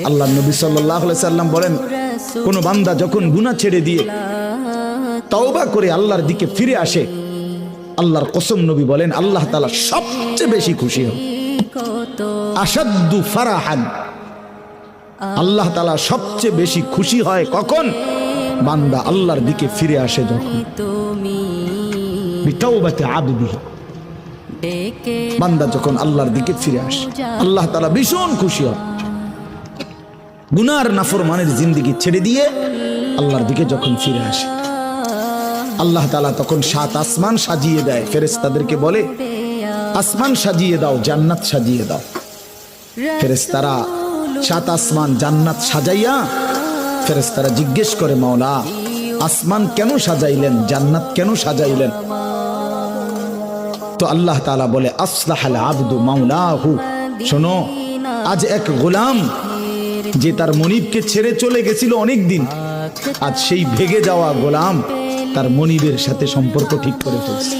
আল্লাহ নবী সাল্লাল্লাহু আলাইহি সাল্লাম বলেন, কোন বান্দা যখন গুনাহ ছেড়ে দিয়ে তওবা করে আল্লাহর দিকে ফিরে আসে, আল্লাহর কসম নবী বলেন আল্লাহ তাআলা সবচেয়ে বেশি খুশি হন। আশাদ্দু ফারাহান, আল্লাহ তাআলা সবচেয়ে বেশি খুশি হয় কখন? বান্দা আল্লাহর দিকে ফিরে আসে যখন। বিতাওবাতি আবদিহি, বান্দা যখন আল্লাহর দিকে ফিরে আসে আল্লাহ তাআলা ভীষণ খুশি হয়। গুনার নাফরমানের জিন্দেগি ছেড়ে দিয়ে আল্লাহর দিকে যখন ফিরে আসে, আল্লাহ তাআলা তখন 7 আসমান সাজিয়ে দেয়। ফেরেশতাদেরকে বলে, আসমান সাজিয়ে দাও, জান্নাত সাজিয়ে দাও। ফেরেশতারা 7 আসমান জান্নাত সাজাইয়া ফেরেশতারা জিজ্ঞেস করে, মাওলা আসমান কেন সাজাইলেন, জান্নাত কেন সাজাইলেন? তো আল্লাহ তাআলা বলে, আসলাহাল আবদু মাওলাহু, শোনো, আজ এক গোলাম যে তার মনিবকে ছেড়ে চলে গেছিল অনেক দিন, আজ সেই ভেগে যাওয়া গোলাম তার মনিবের সাথে সম্পর্ক ঠিক করে ফেলছে।